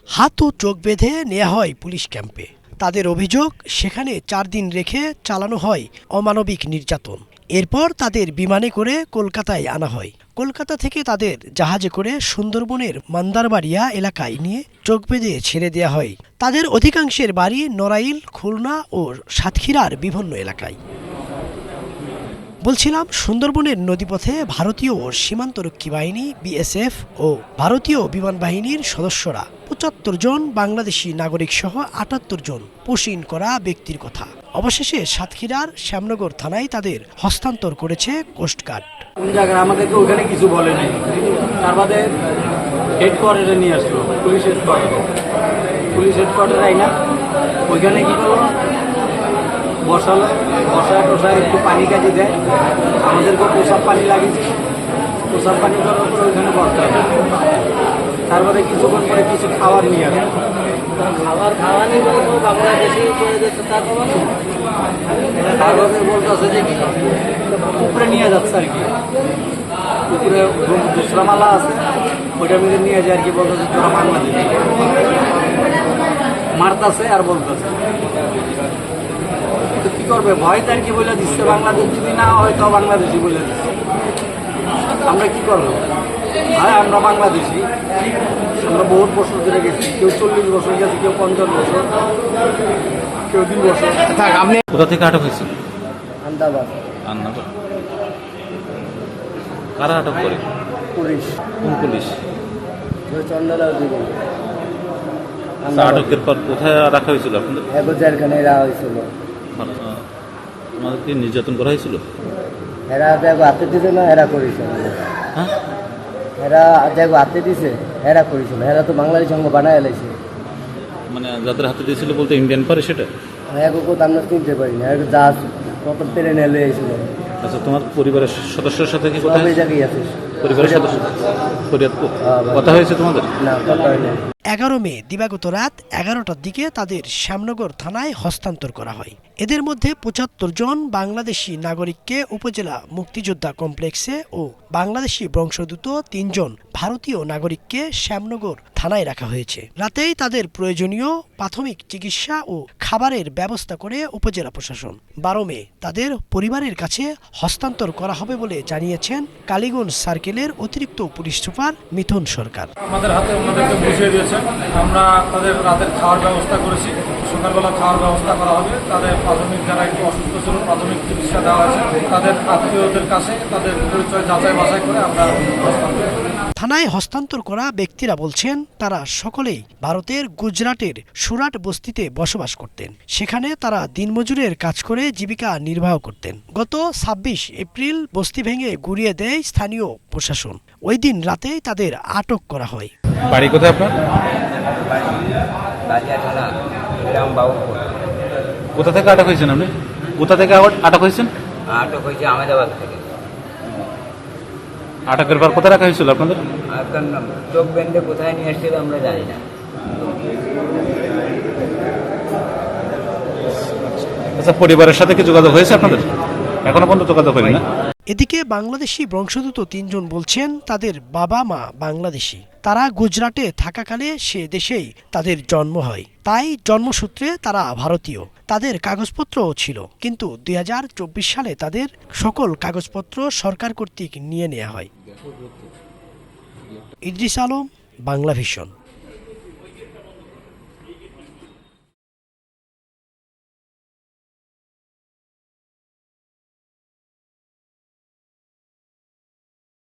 হাত ও চোখ বেঁধে নেওয়া হয় পুলিশ ক্যাম্পে। তাদের অভিযোগ, সেখানে 4 দিন রেখে চালানো হয় অমানবিক নির্যাতন। এরপর তাদের বিমানে করে কলকাতায় আনা হয়। কলকাতা থেকে তাদের জাহাজে করে সুন্দরবনের মান্দারবাড়িয়া এলাকায় নিয়ে চোখ বেঁধে ছেড়ে দেওয়া হয়। তাদের অধিকাংশের বাড়ি নড়াইল, খুলনা ও সাতক্ষীরার বিভিন্ন এলাকায়। বলছিলাম, সুন্দরবনের নদীপথে ভারতীয় সীমান্তরক্ষী বাহিনী বিএসএফ ও ভারতীয় বিমান বাহিনীর সদস্যরা ৭৫ জন বাংলাদেশি নাগরিক সহ ৭৮ জন পোশিন করা ব্যক্তির কথা অবশেষে সাতক্ষীরার শ্যামনগর থানায় তাদের হস্তান্তর করেছে কোস্টগার্ড। কোন জায়গায় আমাদেরকে ওখানে কিছু বলে নাই, তার বাদে হেডকোয়ার্টারে নিয়ে আসলো, পুলিশ হেডকোয়ার্টারে আইনা ওইখানে কি করলো, বসায় একটু পানি কাটি দেয়, আমাদেরকে প্রসাব পানি লাগিয়েছে। প্রসাব পানি করার পরে ওইখানে বসতে হবে। তারপরে কিছুক্ষণ পরে কিছু খাবার নিয়ে আসে। খাওয়া নিয়ে বাংলাদেশি তারপরে বলতেছে যে কি উপরে নিয়ে যাচ্ছে আর কি, উপরে দুসরা মালা আছে, ওইটার মধ্যে নিয়ে যায় আর কি। বলতেছে তোরা বাংলাদেশি, মারতেছে আর বলতেছে কি করবে, ভয় তার কি বলে দিচ্ছে, বাংলাদেশ যদি না হয় তো বাংলাদেশি বলে দিচ্ছে। আমরা কি করবো, হ্যাঁ আমরা বাংলাদেশি, আমরা বহুত বছর ধরে গেছি, কেউ 40 বছর গেছে, কেউ 50 বছর, কেউ 2 বছর। আপনি কোথা থেকে আটক হয়েছে? আন্দাবাদ। কারা আটক করে? পুলিশ। কোন পুলিশ? চন্দ্রলাল দিকে। আটকের পর কোথায় রাখা হয়েছিল আপনাদের? জেলখানায় রাখা হয়েছিল। আমাদেরকে নির্যাতন করা হয়েছিল? এরা দেখো হাতে দিছে না, এরা করেছিল। হ্যাঁ, এরা দেখো হাতে দিছে, এরা করেছিল। এরা তো বাংলাদেশ সঙ্গে বানায় এলাইছে। মানে যাদের হাতে দিয়েছিল বলতে ইন্ডিয়ান পারে সেটা? এখন কোথাও আমরা চিনতে পারি না, যা কত ট্রেনে এলে এসেছিল। আচ্ছা, তোমার পরিবারের সদস্যের সাথে কি কথা সবাই জায়গায় আছে? পরিবারের সদস্য ফরিয়াদপুর কথা হয়েছে তোমাদের? না, কথা হয় না। 11 মে দিবাগত রাত 11টার দিকে তাদের শ্যামনগর থানায় হস্তান্তর করা হয়। এদের মধ্যে ৭৫ জন বাংলাদেশি নাগরিককে উপজেলা মুক্তিযোদ্ধা কমপ্লেক্সে ও বাংলাদেশি বংশোদ্ভূত 3 জন ভারতীয় নাগরিককে শ্যামনগর থানায় রাখা হয়েছে। রাতেই তাদের প্রয়োজনীয় প্রাথমিক চিকিৎসা ও খাবারের ব্যবস্থা করে উপজেলা প্রশাসন। 12 মে তাদের পরিবারের কাছে হস্তান্তর করা হবে বলে জানিয়েছেন কালীগঞ্জ সার্কেলের অতিরিক্ত পুলিশ সুপার মিথুন সরকার। আমাদের হাতে ওনাদেরকে বুঝিয়ে দিয়েছেন, আমরা তাদের রাতের খাওয়ার ব্যবস্থা করেছি, সকালবেলা খাওয়ার ব্যবস্থা করা হবে। তাদের প্রাথমিক যারা একটু অসুস্থ ছিল প্রাথমিক চিকিৎসা দেওয়া হয়েছে। তাদের আত্মীয়দের কাছে তাদের পরিচয় যাচাই বাছাই করে আমরা থানায় হস্তান্তর করা ব্যক্তিরা বলছেন, তারা সকলেই ভারতের গুজরাটের সুরাট বস্তিতে বসবাস করতেন। সেখানে তারা দিনমজুরের কাজ করে জীবিকা নির্বাহ করতেন। গত 26 এপ্রিল বস্তি ভেঙে গুড়িয়ে দেয় স্থানীয় প্রশাসন। ওই দিন রাতেই তাদের আটক করা হয়। বাড়ি কোথায় আপনার? কোথা থেকে আটক হয়েছেন আপনি? কোথা থেকে আটক হয়েছেন? আটক হয়েছে আহমেদাবাদ থেকে। আটকের পর কোথায় রাখা হয়েছিল আপনাদের? চোখ বেঁধে কোথায় নিয়ে এসেছিল আমরা জানি না। আচ্ছা, পরিবারের সাথে কি যোগাযোগ হয়েছে আপনাদের? এখনো পর্যন্ত যোগাযোগ হয়নি না? এদিকে বাংলাদেশি বংশোদ্ভূত 3 জন বলছেন, তাদের বাবা মা বাংলাদেশি। তারা গুজরাটে থাকাকালে সে দেশেই তাদের জন্ম হয়, তাই জন্মসূত্রে তারা ভারতীয়। তাদের কাগজপত্রও ছিল, কিন্তু 2024 সালে তাদের সকল কাগজপত্র সরকার কর্তৃক নিয়ে নেওয়া হয়। ইদ্রিস আলম, বাংলা ভিশন।